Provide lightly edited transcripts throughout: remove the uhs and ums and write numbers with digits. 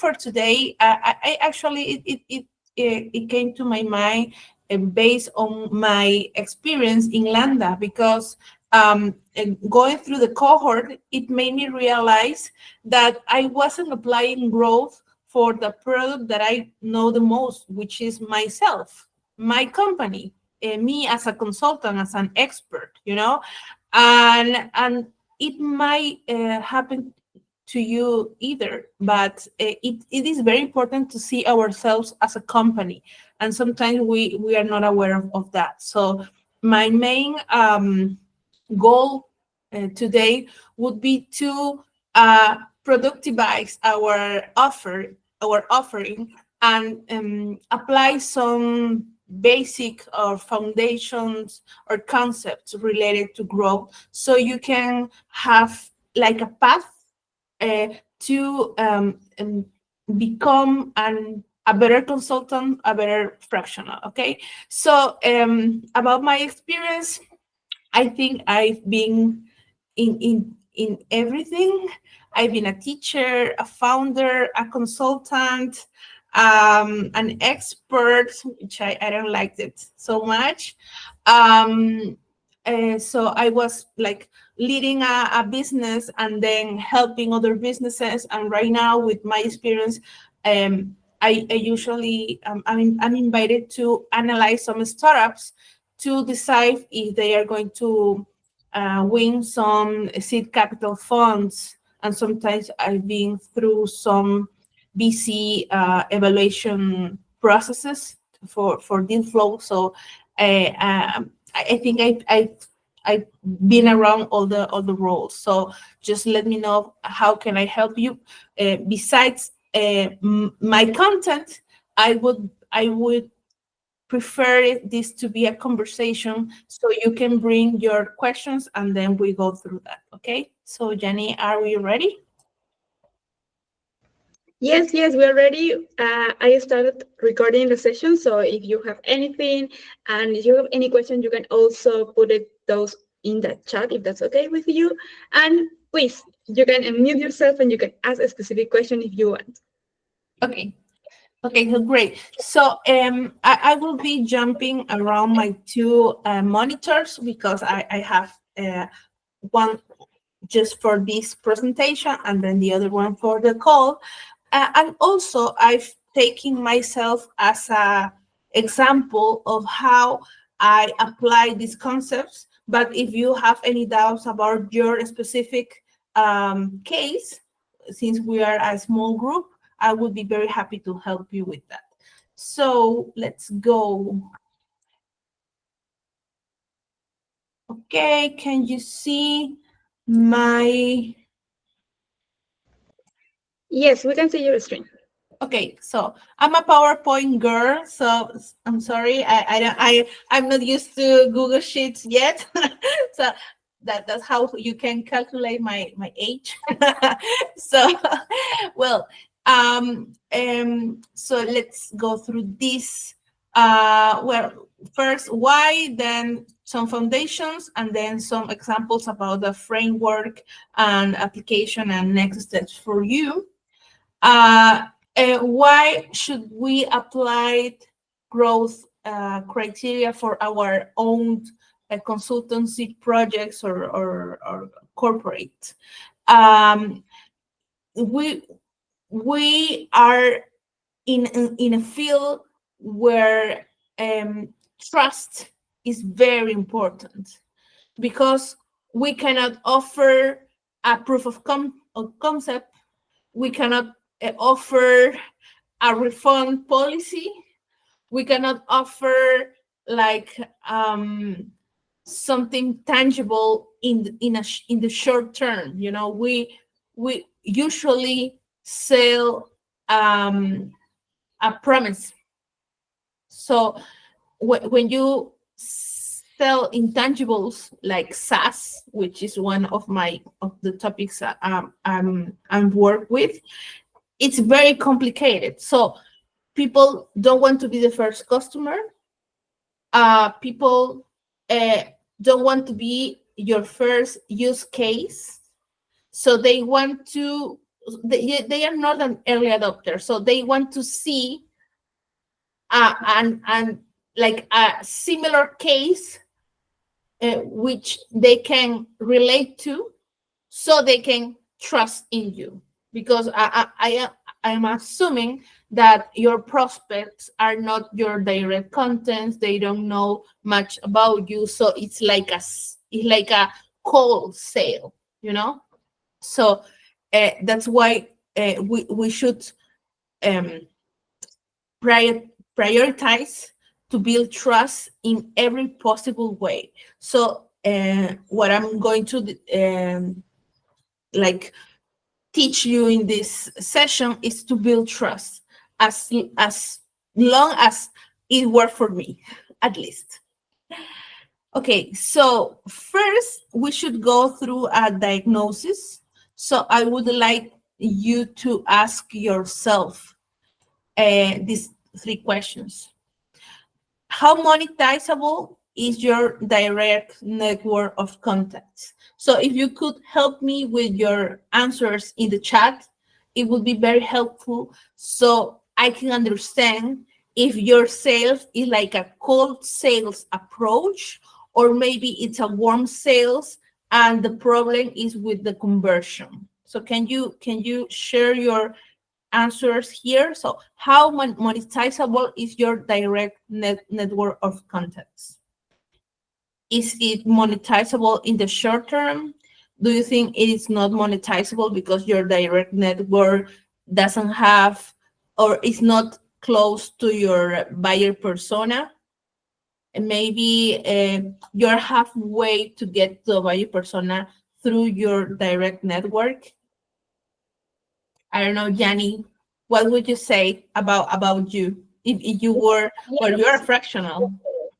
for today, I actually it came to my mind based on my experience in Landa, because going through the cohort, it made me realize that I wasn't applying growth for the product that I know the most, which is myself, my company, me as a consultant, as an expert, and it might happen to you either, but it is very important to see ourselves as a company, and sometimes we are not aware of that. So my main goal today would be to productivize our offering, and apply some basic or foundations or concepts related to growth, so you can have like a path to become a better consultant, a better fractional. Okay, so about my experience, I think I've been in everything. I've been a teacher, a founder, a consultant, an expert, which I don't like it so much. So I was like leading a business and then helping other businesses. And right now, with my experience, I usually I'm invited to analyze some startups to decide if they are going to win some seed capital funds. And sometimes I've been through some VC evaluation processes for deal flow. So I think I've been around all the roles. So just let me know how can I help you. Besides my content, I would prefer this to be a conversation, so you can bring your questions and then we go through that. Okay, so Jenny, are we ready? Yes, we're ready. I started recording the session, so if you have anything and if you have any questions, you can also put those in the chat if that's okay with you. And please, you can unmute yourself and you can ask a specific question if you want. Okay, so great. So I will be jumping around my two monitors, because I have one just for this presentation and then the other one for the call. And also, I've taken myself as an example of how I apply these concepts. But if you have any doubts about your specific case, since we are a small group, I would be very happy to help you with that. So let's go. Okay, can you see my... Yes, we can see your screen. Okay, so I'm a PowerPoint girl, so I'm sorry, I'm not used to Google Sheets yet. So that's how you can calculate my age. So well, so let's go through this. Well, first why, then some foundations, and then some examples about the framework and application and next steps for you. Why should we apply growth criteria for our own consultancy projects or corporate? We are in a field where trust is very important, because we cannot offer a proof of concept. We cannot offer a refund policy. We cannot offer like something tangible in the short term. We usually sell a promise. So when you sell intangibles like SaaS, which is one of the topics I'm work with, it's very complicated. So people don't want to be the first customer. People don't want to be your first use case. So they want to they are not an early adopter, so they want to see and like a similar case which they can relate to, so they can trust in you. Because I am assuming that your prospects are not your direct contents. They don't know much about you, so it's like a cold sale, you know. So that's why we should um, prioritize to build trust in every possible way. So what I'm going to like teach you in this session is to build trust as long as it worked for me, at least. Okay, so first we should go through a diagnosis. So I would like you to ask yourself these three questions. How monetizable is your direct network of contacts? So if you could help me with your answers in the chat, it would be very helpful, so I can understand if your sales is like a cold sales approach, or maybe it's a warm sales and the problem is with the conversion. So can you share your answers here? So how monetizable is your direct network of contacts? Is it monetizable in the short term? Do you think it is not monetizable because your direct network doesn't have, or is not close to your buyer persona? And maybe you're halfway to get to a buyer persona through your direct network. I don't know, Yanni, what would you say about you if you were, well, you're a Yes. fractional.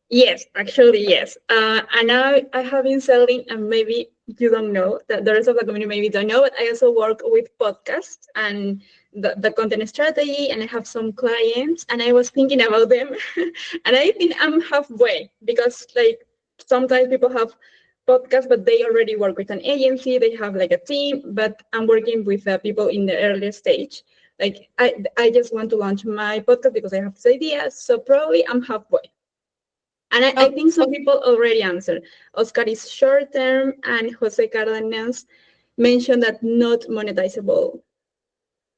Yes, actually, yes. And I have been selling, and maybe you don't know, that the rest of the community maybe don't know, but I also work with podcasts and the content strategy, and I have some clients, and I was thinking about them, and I think I'm halfway, because like sometimes people have podcasts, but they already work with an agency, they have like a team, but I'm working with people in the earlier stage. Like I just want to launch my podcast because I have this idea, so probably I'm halfway. And I Oh, think some people already answered. Oscar is short term, and Jose Cardenas mentioned that not monetizable.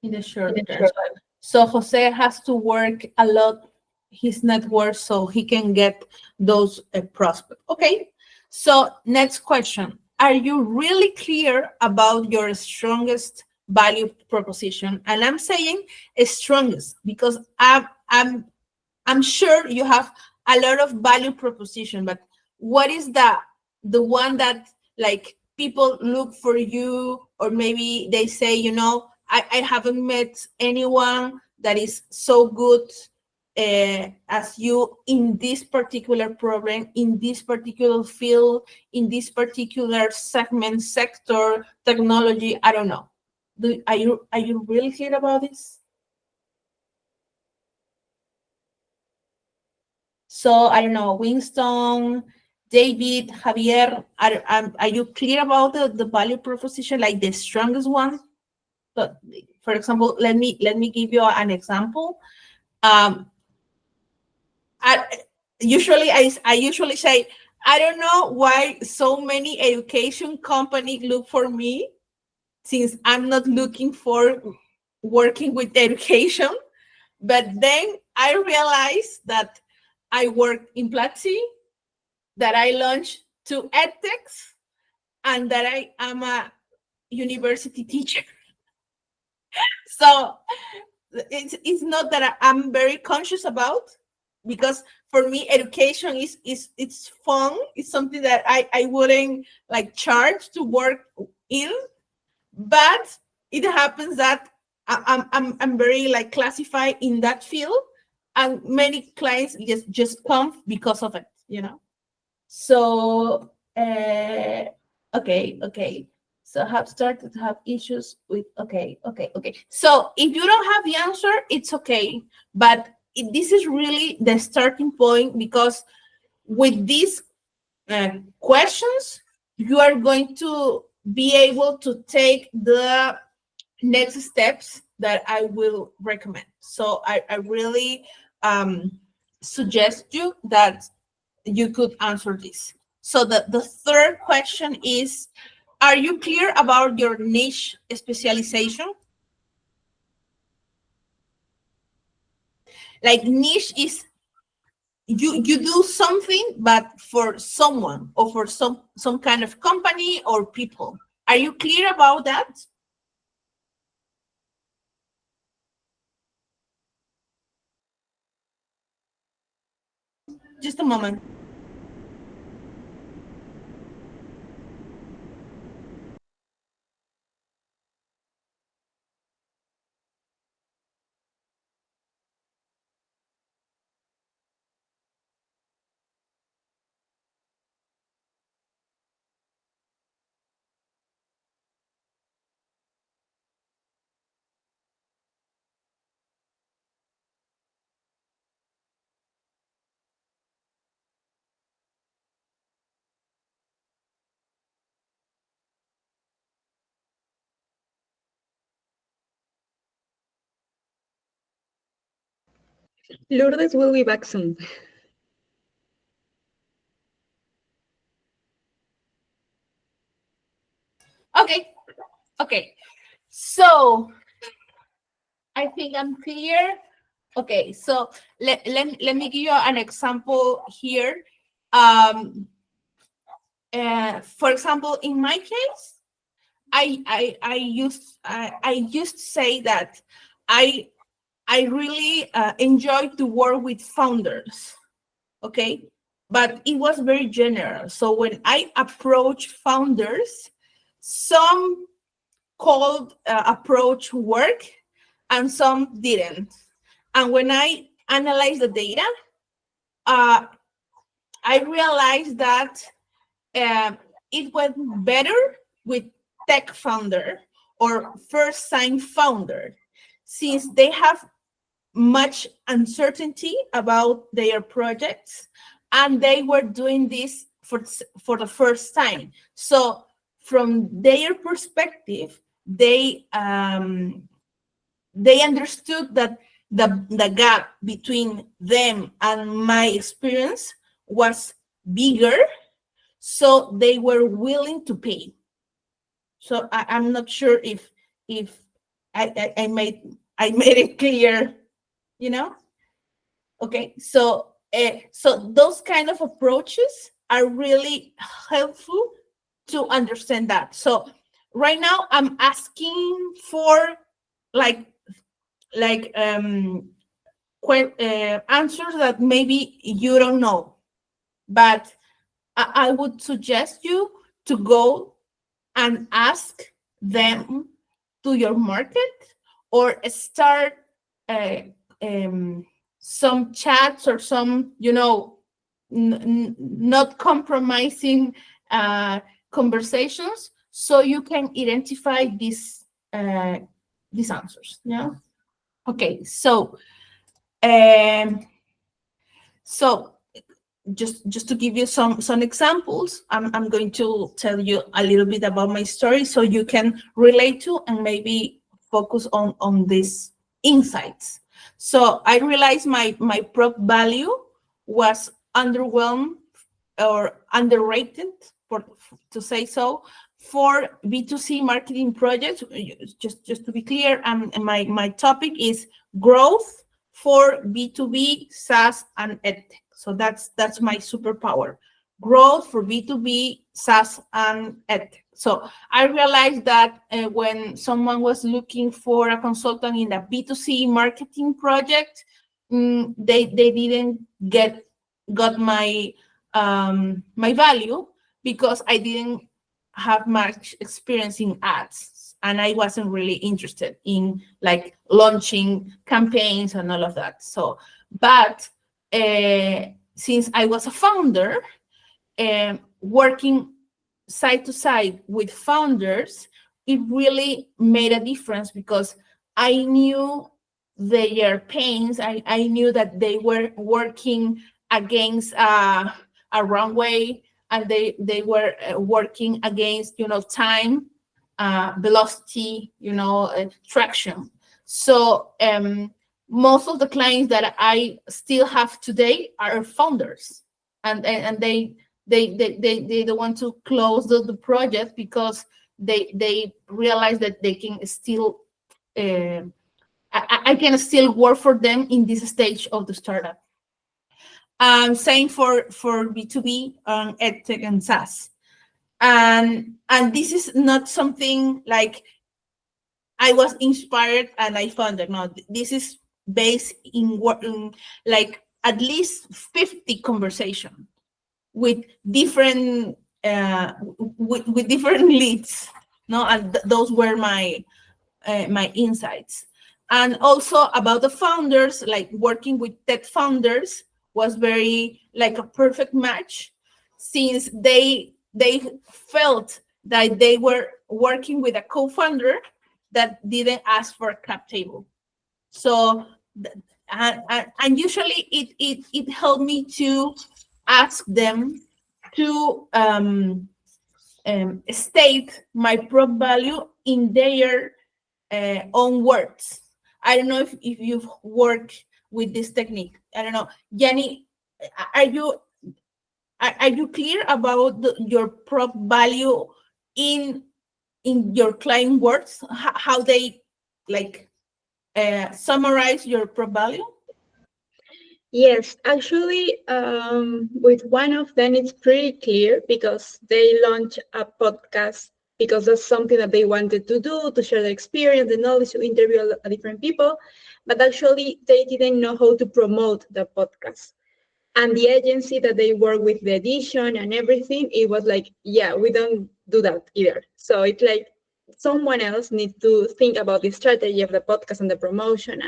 in the short term. So Jose has to work a lot his network so he can get those prospects. Okay. So next question. Are you really clear about your strongest value proposition? And I'm saying strongest because I'm sure you have a lot of value proposition, but what is the one that like people look for you, or maybe they say, I haven't met anyone that is so good as you in this particular problem, in this particular field, in this particular segment, sector, technology. I don't know. Are you really clear about this? So I don't know, Winston, David, Javier, are you clear about the value proposition, like the strongest one? But for example, let me give you an example. Um, I usually say, I don't know why so many education companies look for me, since I'm not looking for working with education. But then I realized that I work in Platzi, that I launched two edtechs, and that I am a university teacher. So it's not that I'm very conscious about, because for me education is it's fun. It's something that I wouldn't like charge to work in, but it happens that I'm very like classified in that field, and many clients just come because of it. So, okay. So have started to have issues with, okay. So if you don't have the answer, it's okay. But this is really the starting point, because with these questions, you are going to be able to take the next steps that I will recommend. So I really suggest you that you could answer this. So the third question is, are you clear about your niche specialization? Like niche is you do something, but for someone or for some kind of company or people. Are you clear about that? Just a moment. Lourdes will be back soon. Okay. Okay. So I think I'm clear. Okay, so let me give you an example here. For example, in my case, I used to say that I really enjoy to work with founders. Okay, but it was very general. So when I approach founders, some called approach work and some didn't. And when I analyzed the data, uh, I realized that it went better with tech founder or first time founder, since they have much uncertainty about their projects and they were doing this for the first time. So from their perspective, they understood that the gap between them and my experience was bigger, so they were willing to pay. So I'm not sure if I made it clear, you know. Okay, so so those kind of approaches are really helpful to understand that. So right now I'm asking for like answers that maybe you don't know, but I would suggest you to go and ask them to your market, or start uh, some chats or some, not compromising conversations, so you can identify these answers. Yeah. Okay. Um, so just to give you some examples, I'm going to tell you a little bit about my story so you can relate to and maybe focus on these insights. So I realized my prop value was underwhelmed or underrated, to say so, for B2C marketing projects. Just to be clear, my topic is growth for B2B, SaaS, and EdTech. So that's my superpower. Growth for B2B, SaaS, and EdTech. So I realized that when someone was looking for a consultant in a B2C marketing project, they didn't got my my value, because I didn't have much experience in ads, and I wasn't really interested in like launching campaigns and all of that. So, but since I was a founder, working side to side with founders, it really made a difference, because I knew their pains. I knew that they were working against a runway, and they were working against time. velocity, traction. So most of the clients that I still have today are founders, and they don't want to close the project because they realize that they can still I can still work for them in this stage of the startup. Same for B2B and Edtech and SaaS. And this is not something like I was inspired and I found it. No, this is based in like at least 50 conversation with different with different leads. No, and those were my insights. And also about the founders, like working with tech founders was very like a perfect match, since they felt that they were working with a co-founder that didn't ask for a cap table. So and usually it helped me to ask them to state my prop value in their own words. I don't know if you've worked with this technique. I don't know, Jenny, are you clear about your prop value in your client words? How they like summarize your prop value? Yes, actually, with one of them, it's pretty clear because they launched a podcast because that's something that they wanted to do, to share their experience, the knowledge, to interview different people. But actually, they didn't know how to promote the podcast. And the agency that they work with, the edition and everything, it was like, yeah, we don't do that either. So it's like someone else needs to think about the strategy of the podcast and the promotion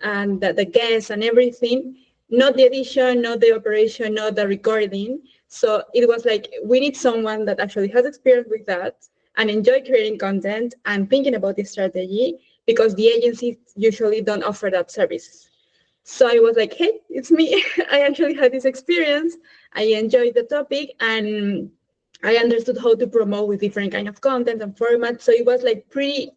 and the guests and everything, not the edition, not the operation, not the recording. So it was like, we need someone that actually has experience with that and enjoy creating content and thinking about the strategy, because the agencies usually don't offer that service. So I was like, hey, it's me. I actually had this experience. I enjoyed the topic and I understood how to promote with different kind of content and formats. So it was like pretty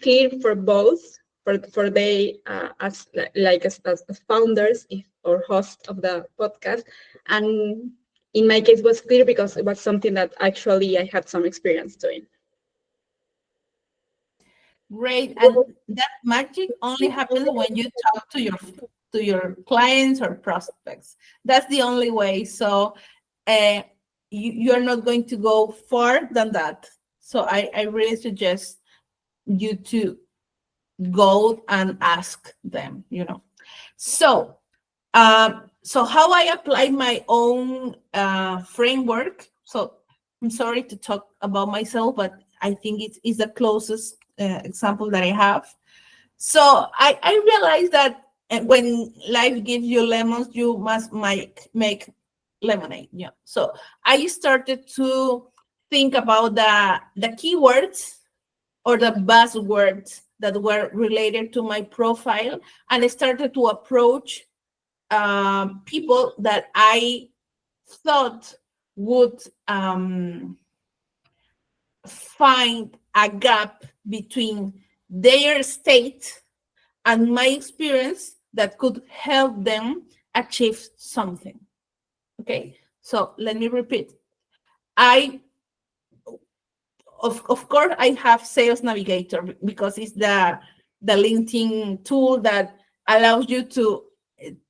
clear for both, for they as like as founders or hosts of the podcast. And in my case, it was clear because it was something that actually I had some experience doing. Great. And that magic only happens when you talk to your clients or prospects. That's the only way. So you're not going to go far than that. So I really suggest you to go and ask them, So so how I apply my own framework. So I'm sorry to talk about myself, but I think it's the closest example that I have. So I realized that when life gives you lemons, you must make lemonade. Yeah. So I started to think about the keywords or the buzzwords that were related to my profile, and I started to approach people that I thought would find a gap between their state and my experience that could help them achieve something. Okay, so let me repeat. Of course, I have Sales Navigator because it's the LinkedIn tool that allows you to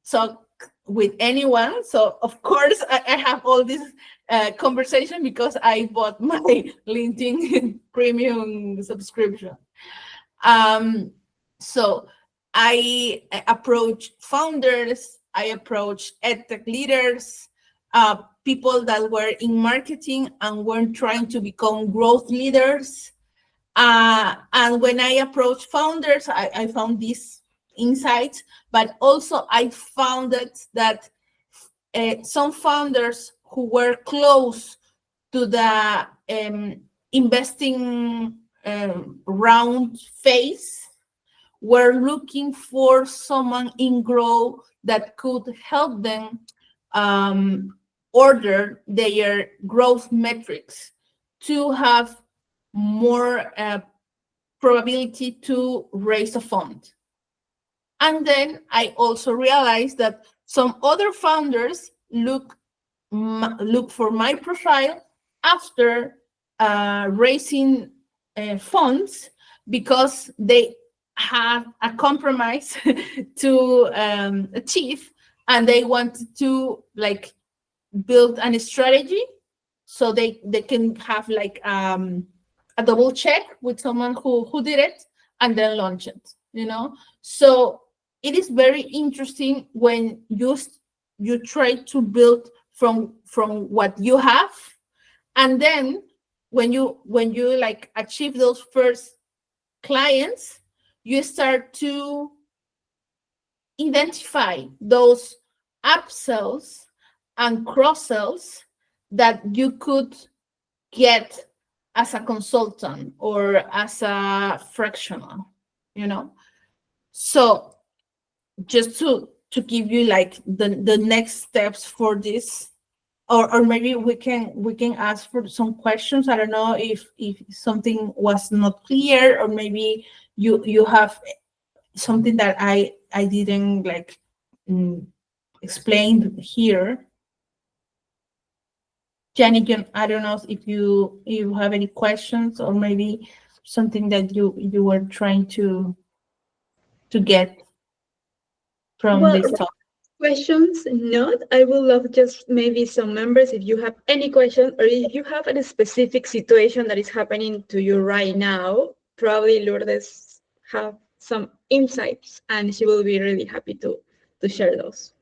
talk with anyone. So of course, I have all this conversation because I bought my LinkedIn premium subscription. So I approach founders, I approach edtech leaders, people that were in marketing and were trying to become growth leaders. And when I approached founders, I found these insights, but also I found that some founders who were close to the investing round phase were looking for someone in growth that could help them order their growth metrics to have more probability to raise a fund. And then I also realized that some other founders look for my profile after raising funds, because they have a compromise to achieve, and they want to like build a strategy so they can have like a double check with someone who did it and then launch it, you know. So it is very interesting when you try to build from what you have, and then when you like achieve those first clients, you start to identify those upsells and cross sells that you could get as a consultant or as a fractional, you know. So just to give you like the next steps for this, or maybe we can ask for some questions. I don't know if something was not clear, or maybe you have something that I didn't like explain here. Jenny, I don't know if you have any questions, or maybe something that you were trying to get from Well, this talk. questions, not. I would love just maybe some members, if you have any question, or if you have a specific situation that is happening to you right now, probably Lourdes have some insights, and she will be really happy to share those.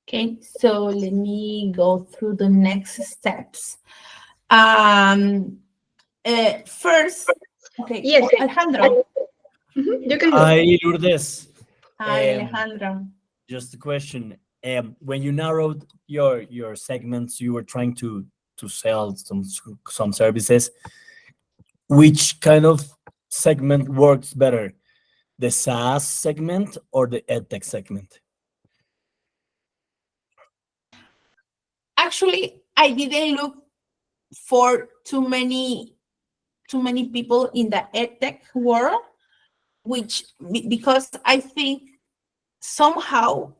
Okay, so let me go through the next steps. First, okay, Yes. Alejandro. You can go. Hi, Lourdes. Hi, Alejandro. Just a question. When you narrowed your segments, you were trying to sell some services. Which kind of segment works better, the SaaS segment or the EdTech segment? Actually, I didn't look for too many people in the edtech world, because I think somehow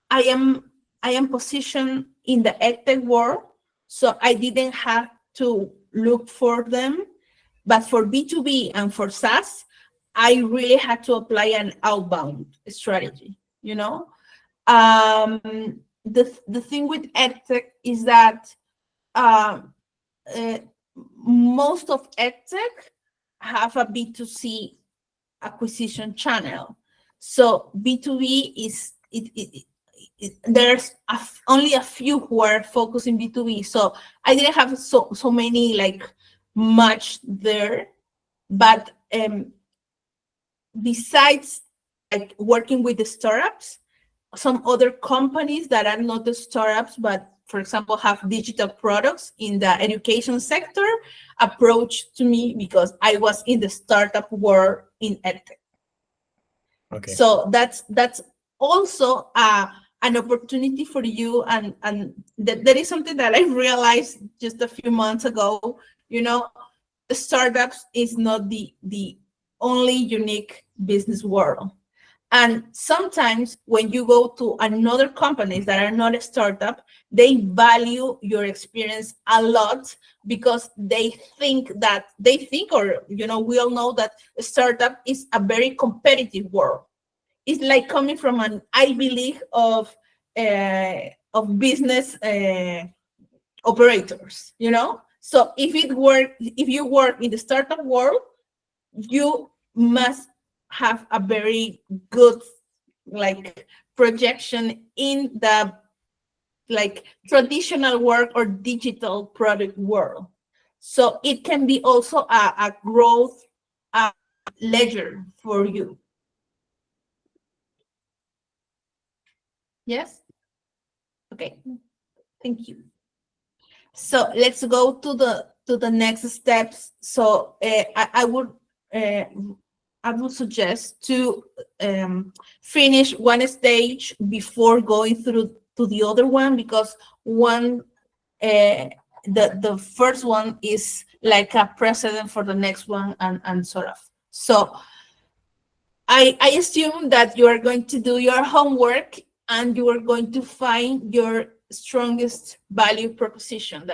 I am positioned in the edtech world, so I didn't have to look for them. But for B2B and for SaaS, I really had to apply an outbound strategy, you know. The thing with edtech is that most of edtech have a B2C acquisition channel. So B2B is there's only a few who are focusing B2B. So I didn't have so many like much there, but besides like working with the startups, some other companies that are not the startups, but for example, have digital products in the education sector, approached to me because I was in the startup world in EdTech. Okay. So that's also an opportunity for you, and that is something that I realized just a few months ago. You know, startups is not the only unique business world. And sometimes when you go to another companies that are not a startup, they value your experience a lot, because they think, or, you know, we all know that a startup is a very competitive world. It's like coming from an Ivy League of business operators, you know? So if you work in the startup world, you must have a very good like projection in the like traditional work or digital product world. So it can be also a growth ledger for you. Yes? Okay, thank you. So let's go to the next steps. So I would suggest to finish one stage before going through to the other one, because one the first one is like a precedent for the next one, and sort of. So I assume that you are going to do your homework and you are going to find your strongest value proposition,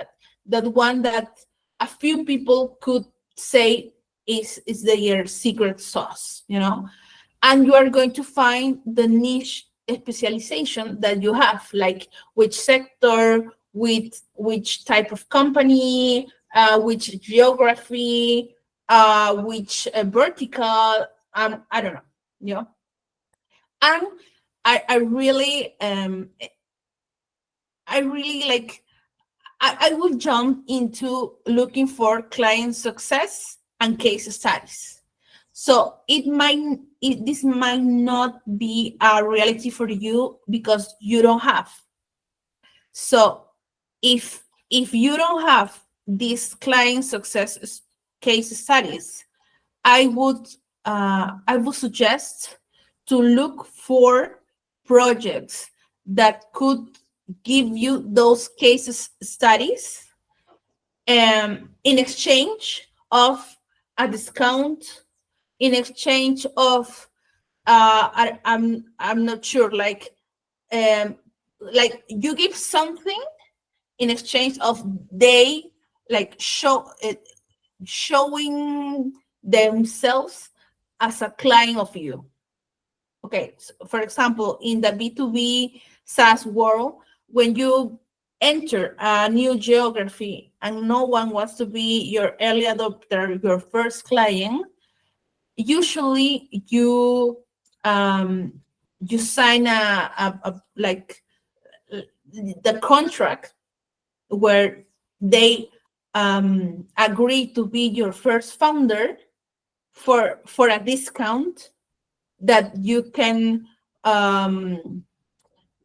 that one that a few people could say is their secret sauce, and you are going to find the niche specialization that you have, like which sector, with which type of company, which geography, which vertical, I don't know, and I really like, I will jump into looking for client success and case studies. So this might not be a reality for you because you don't have. So if you don't have these client success case studies, I would suggest to look for projects that could give you those case studies in exchange of a discount, in exchange of I'm not sure, like you give something in exchange of they like showing themselves as a client of you. Okay, so for example, in the B2B SaaS world, when you enter a new geography and no one wants to be your early adopter, your first client, usually you sign a like the contract where they agree to be your first founder for a discount that you can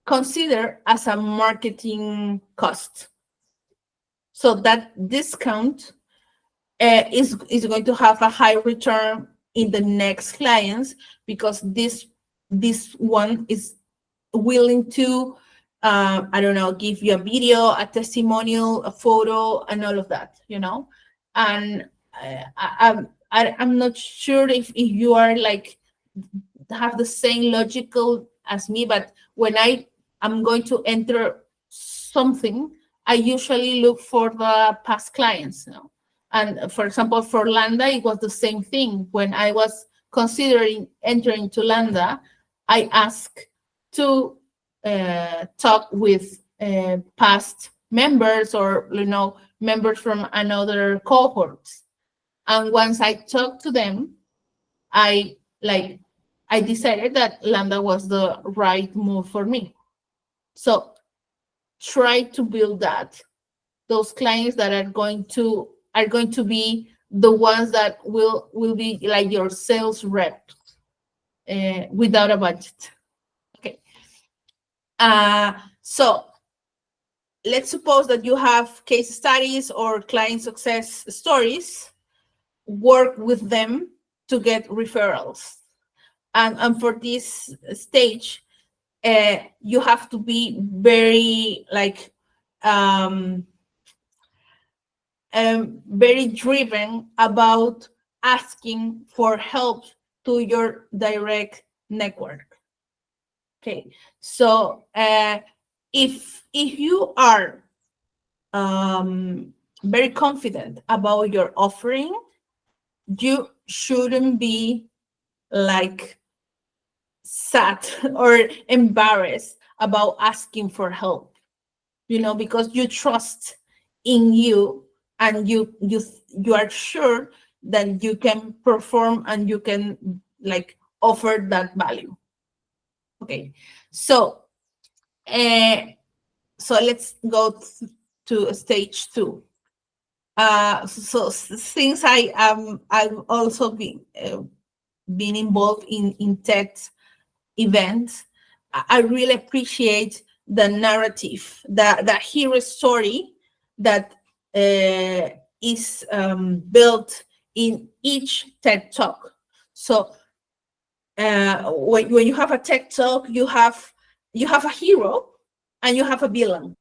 consider as a marketing cost. So that discount is going to have a high return in the next clients, because this one is willing to I don't know, give you a video, a testimonial, a photo, and all of that, and I'm not sure if you are like have the same logical as me, but when I'm going to enter something, I usually look for the past clients. And for example, for Landa, it was the same thing. When I was considering entering to Landa, I asked to talk with past members, or members from another cohorts. And once I talked to them, I decided that Landa was the right move for me. So try to build those clients that are going to be the ones that will be like your sales rep without a budget. Okay. So let's suppose that you have case studies or client success stories. Work with them to get referrals. And for this stage, you have to be very very driven about asking for help to your direct network. Okay, so if you are very confident about your offering, you shouldn't be like sad or embarrassed about asking for help, because you trust in you, and you are sure that you can perform and you can offer that value. Okay, so let's go to stage 2. So since I've also been involved in tech events, I really appreciate the narrative, the hero story that is built in each TED Talk. So when you have a TED Talk, you have a hero and you have a villain,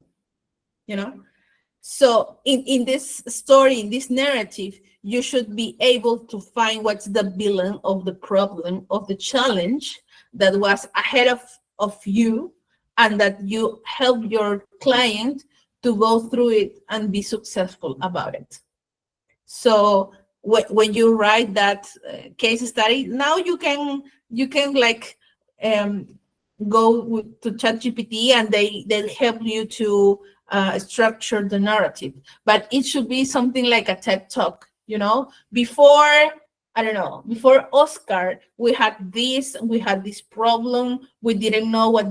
So in this story, in this narrative, you should be able to find what's the villain of the problem, of the challenge that was ahead of you, and that you help your client to go through it and be successful about it. So when you write that case study, now you can like go to ChatGPT, and they help you to structure the narrative. But it should be something like a TED Talk, you know. Before, I don't know, before Oscar, we had this problem. We didn't know what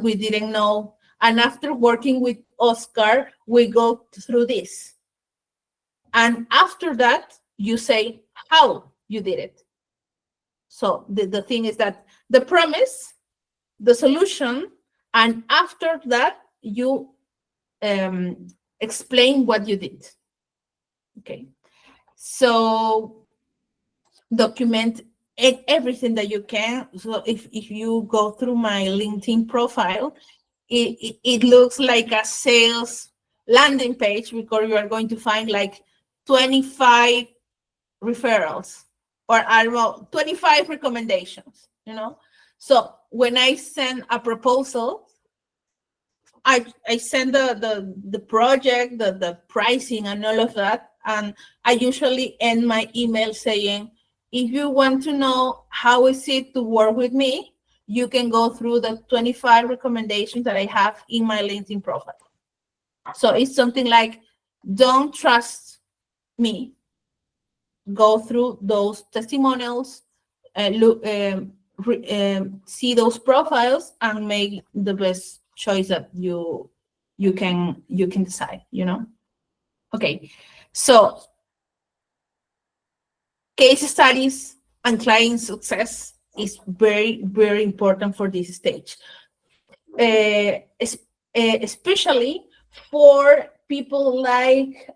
we didn't know. And after working with Oscar, we go through this. And after that, you say how you did it. So the thing is that the premise, the solution, and after that, you explain what you did. Okay. So document everything that you can. So if you go through my LinkedIn profile, it looks like a sales landing page, because you are going to find like 25 referrals, or I don't know, 25 recommendations, you know. So when I send a proposal, I send the project, the pricing, and all of that, and I usually end my email saying, if you want to know how is it to work with me, you can go through the 25 recommendations that I have in my LinkedIn profile. So it's something like, don't trust me. Go through those testimonials, look, see those profiles, and make the best choice that you can decide, you know. Okay, so case studies and client success is very, very important for this stage, especially for people like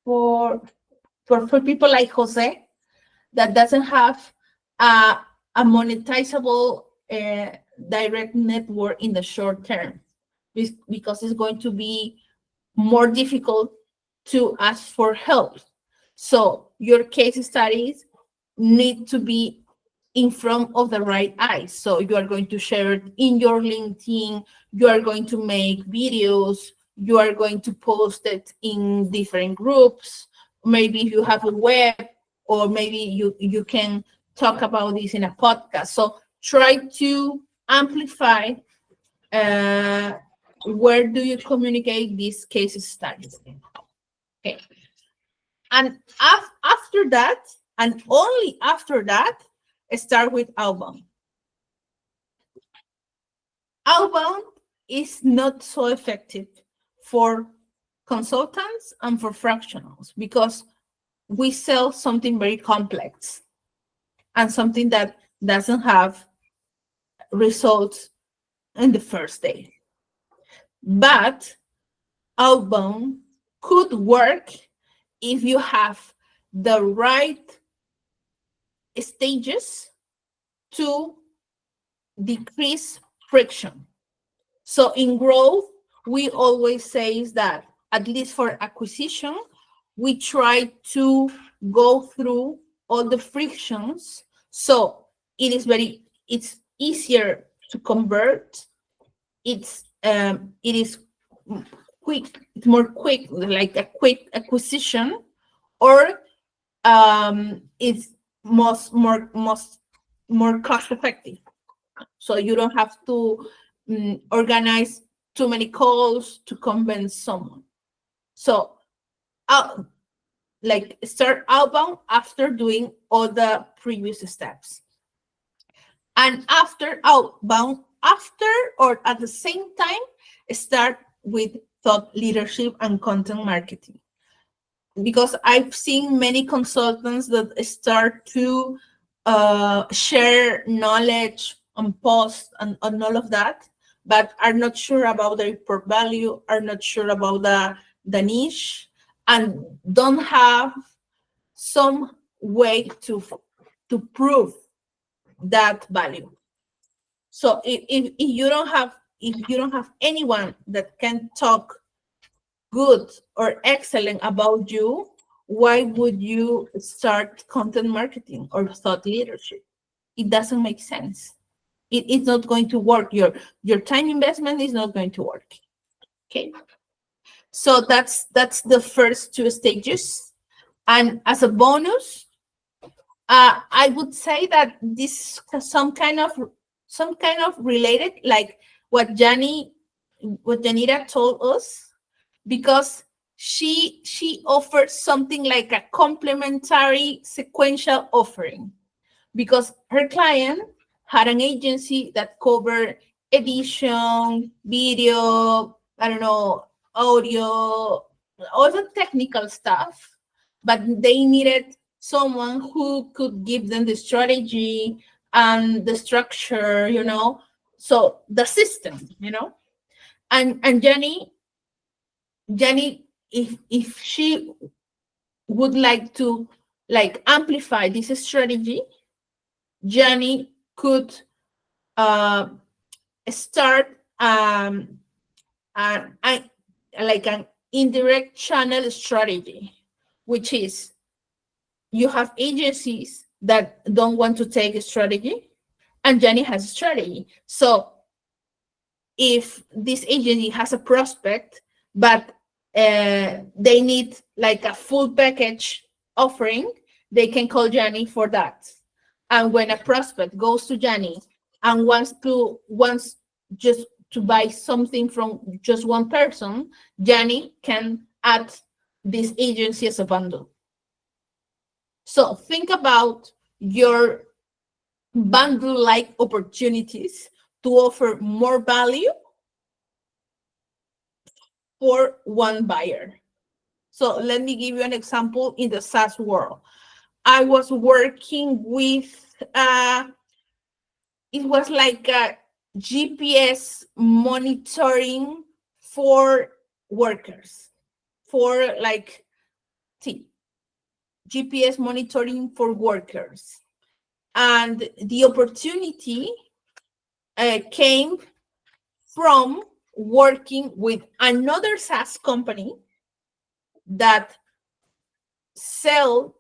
for people like Jose, that doesn't have a monetizable direct network in the short term, because it's going to be more difficult to ask for help. So your case studies need to be in front of the right eyes. So you are going to share it in your LinkedIn, you are going to make videos, you are going to post it in different groups. Maybe you have a web, or maybe you can talk about this in a podcast. So try to amplify where do you communicate these case studies. Okay. And after that, and only after that, start with outbound. Outbound is not so effective for consultants and for fractionals, because we sell something very complex and something that doesn't have results in the first day. But outbound could work if you have the right stages to decrease friction. So in growth, we always say that, at least for acquisition, we try to go through all the frictions. So it's easier to convert. It is quick, it's more quick, like a quick acquisition, or it's more cost effective. So you don't have to organize too many calls to convince someone. So like start outbound after doing all the previous steps. And after outbound, after or at the same time, start with thought leadership and content marketing. Because I've seen many consultants that start to share knowledge on posts and all of that, but are not sure about their report value, are not sure about the niche, and don't have some way to prove that value. So if you don't have anyone that can talk good or excellent about you, why would you start content marketing or thought leadership? It doesn't make sense. It's not going to work. Your time investment is not going to work. Okay. So that's the first two stages. And as a bonus, I would say that this is some kind of related, like what Janita told us, because she offers something like a complementary sequential offering, because her client had an agency that covered edition, video, I don't know, audio, all the technical stuff, but they needed someone who could give them the strategy and the structure, so the system, and Jenny, if she would like to amplify this strategy, Jenny could start like an indirect channel strategy, which is you have agencies that don't want to take a strategy, and Jenny has a strategy. So if this agency has a prospect, but they need like a full package offering, they can call Jenny for that. And when a prospect goes to Jenny and wants just to buy something from just one person, Jenny can add this agency as a bundle. So think about your bundle-like opportunities to offer more value for one buyer. So let me give you an example in the SaaS world. I was working with, it was like a GPS monitoring for workers, for like GPS monitoring for workers. And the opportunity came from working with another SaaS company that sold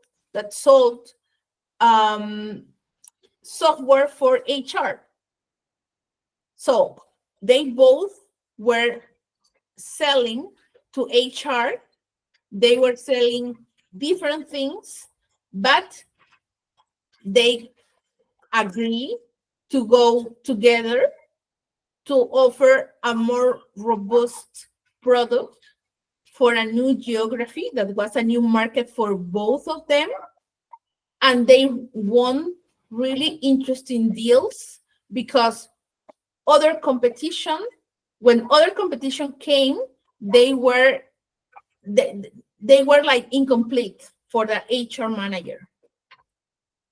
software for HR. So they both were selling to HR. They were selling different things, but they agree to go together to offer a more robust product for a new geography that was a new market for both of them. And they won really interesting deals because when other competition came, they were like incomplete for the HR manager.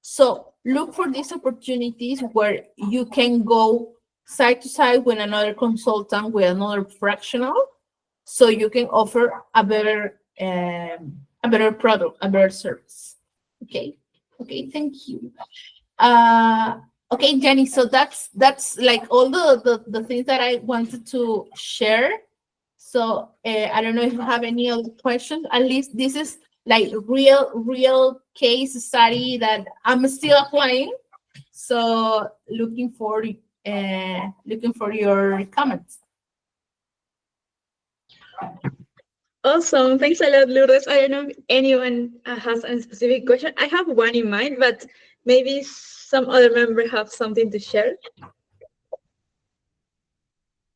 So look for these opportunities where you can go side to side with another consultant, with another fractional, so you can offer a better product, a better service. Okay, thank you. Okay, Jenny, so that's like all the things that I wanted to share. So I don't know if you have any other questions. At least this is like real case study that I'm still applying. So looking for your comments. Awesome. Thanks a lot, Lourdes. I don't know if anyone has a specific question. I have one in mind, but maybe some other member have something to share.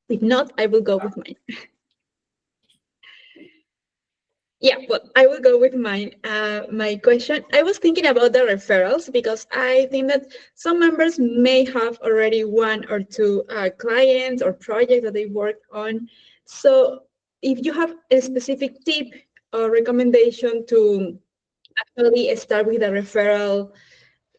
If not, I will go with mine. Yeah, well, I will go with mine. My question, I was thinking about the referrals because I think that some members may have already one or two clients or projects that they work on. So if you have a specific tip or recommendation to actually start with a referral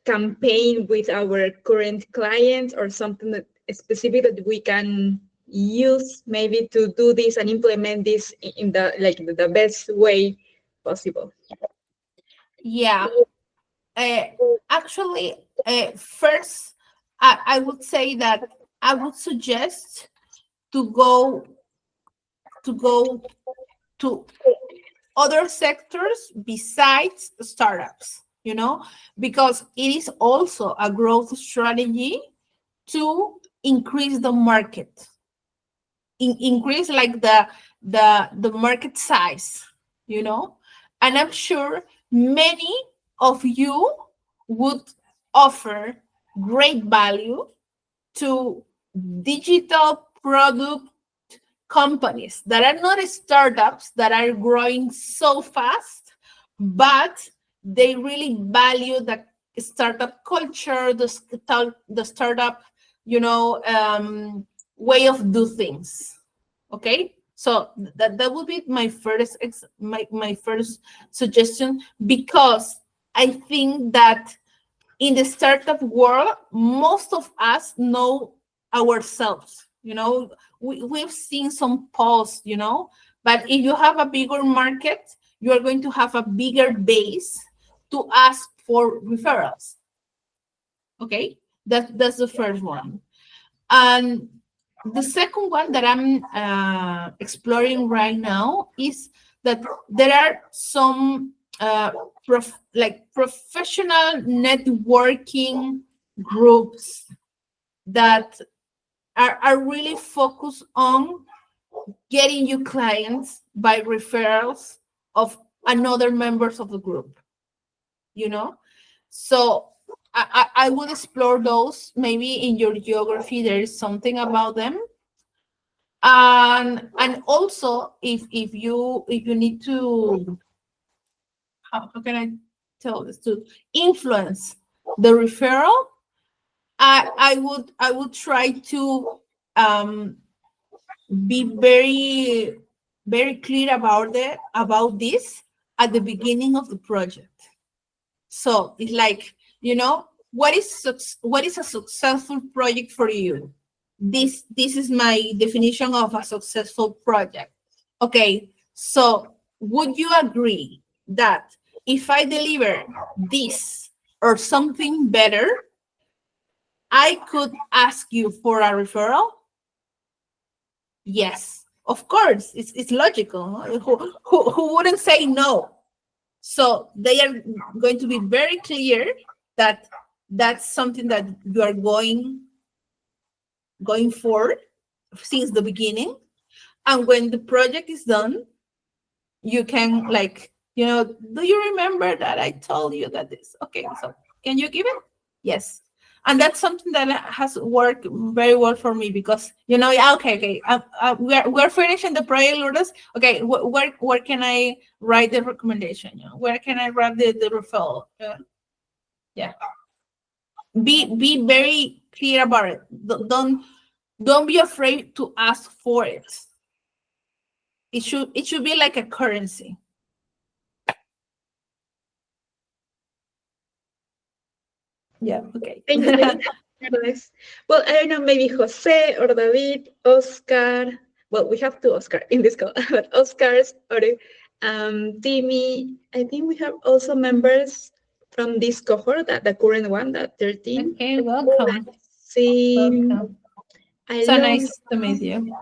campaign with our current clients, or something that is specific that we can use maybe to do this and implement this in the best way possible. Yeah. Actually, first, I would say that I would suggest to go to other sectors besides startups, because it is also a growth strategy to increase the market, increase like the market size, and I'm sure many of you would offer great value to digital product companies that are not startups that are growing so fast, but they really value the startup culture, the startup, way of do things. Okay, so that would be my first my first suggestion, because I think that in the startup world, most of us know ourselves. We've seen some posts, but if you have a bigger market, you are going to have a bigger base to ask for referrals. Okay, that's the first one. And the second one that I'm exploring right now is that there are some professional networking groups that are really focused on getting you clients by referrals of another members of the group, So I would explore those. Maybe in your geography there is something about them. And also if you need to, how can I tell this, to influence the referral, I would try to be very, very clear about this at the beginning of the project. So it's like, what is a successful project for you? This is my definition of a successful project. Okay, so would you agree that if I deliver this or something better, I could ask you for a referral? Yes, of course, it's logical. Who wouldn't say no? So they are going to be very clear that that's something that you are going for since the beginning. And when the project is done, you can do you remember that I told you that this? Okay, so can you give it? Yes. And that's something that has worked very well for me, because okay, we're finishing the project, Lourdes. Okay, where can I write the recommendation? Where can I write the referral? Yeah. Be very clear about it. Don't be afraid to ask for it. It should be like a currency. Yeah. Okay. Thank you. Nice. Well, I don't know, maybe Jose or David, Oscar. Well, we have two Oscar in this call, but Oscars or Timmy. I think we have also members from this cohort, the current one, that 13. Okay, welcome. Welcome. So nice to meet you.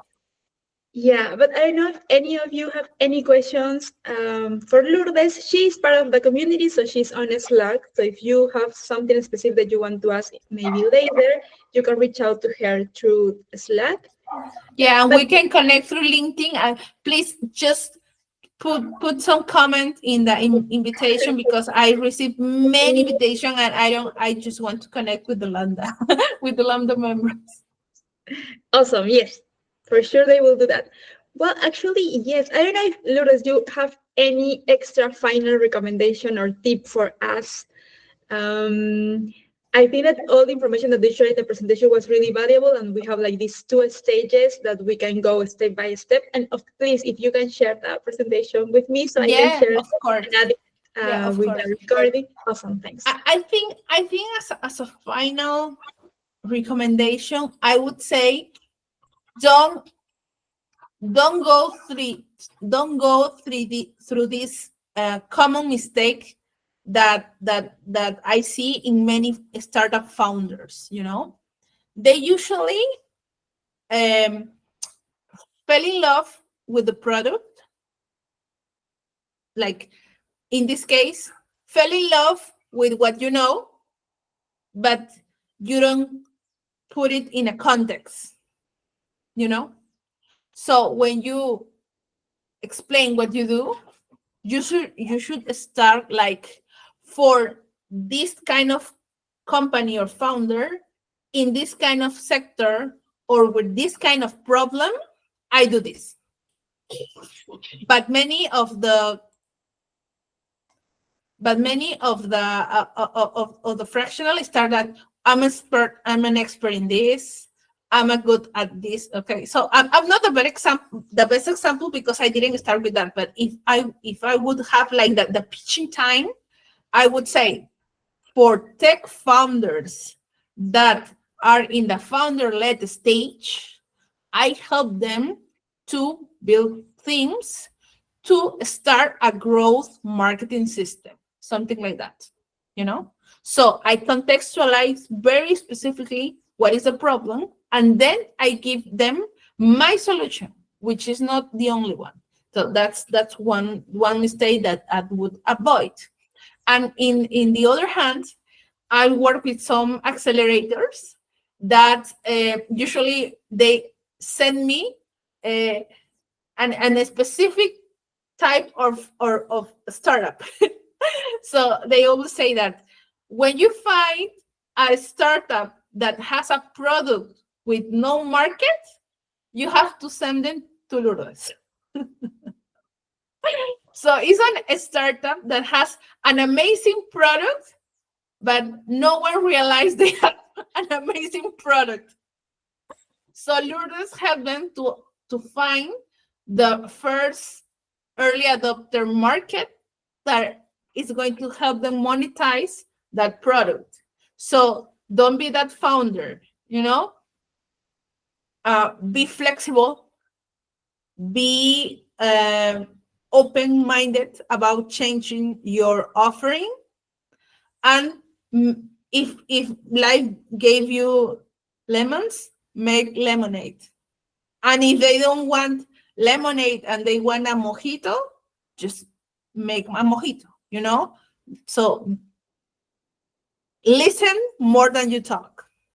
Yeah, but I don't know if any of you have any questions for Lourdes. She's part of the community, so she's on Slack. So if you have something specific that you want to ask maybe later, you can reach out to her through Slack. Yeah, and we can connect through LinkedIn. And please just put some comment in the invitation, because I received many invitations and I just want to connect with the Landa, with the Landa members. Awesome. Yes, for sure they will do that. Well, actually, yes. I don't know if Lourdes, you have any extra final recommendation or tip for us. I think that all the information that they shared in the presentation was really valuable, and we have like these two stages that we can go step by step. And please, if you can share that presentation with me, so I can share of course. with the recording. Awesome, thanks. I think as a final recommendation, I would say don't go through this common mistake that I see in many startup founders. They usually fell in love with the product, like in this case, fell in love with what you know, but you don't put it in a context, you know? So when you explain what you do, you should start like, for this kind of company or founder in this kind of sector or with this kind of problem, I do this. But many of the fractional start that I'm an expert in this. I'm a good at this. Okay, so I'm not the best example because I didn't start with that. But if I would have like the pitching time, I would say for tech founders that are in the founder-led stage, I help them to build themes to start a growth marketing system, something like that, you know? So I contextualize very specifically what is the problem, and then I give them my solution, which is not the only one. So that's one mistake that I would avoid. And in the other hand, I work with some accelerators that usually they send me a specific type of startup. So they always say that when you find a startup that has a product with no market, you have to send them to Lourdes. So it's a startup that has an amazing product, but no one realized they have an amazing product. So Lourdes helped them to find the first early adopter market that is going to help them monetize that product. So don't be that founder, you know? Be flexible, be open-minded about changing your offering. And if life gave you lemons, make lemonade. And if they don't want lemonade and they want a mojito, just make a mojito, you know? So listen more than you talk.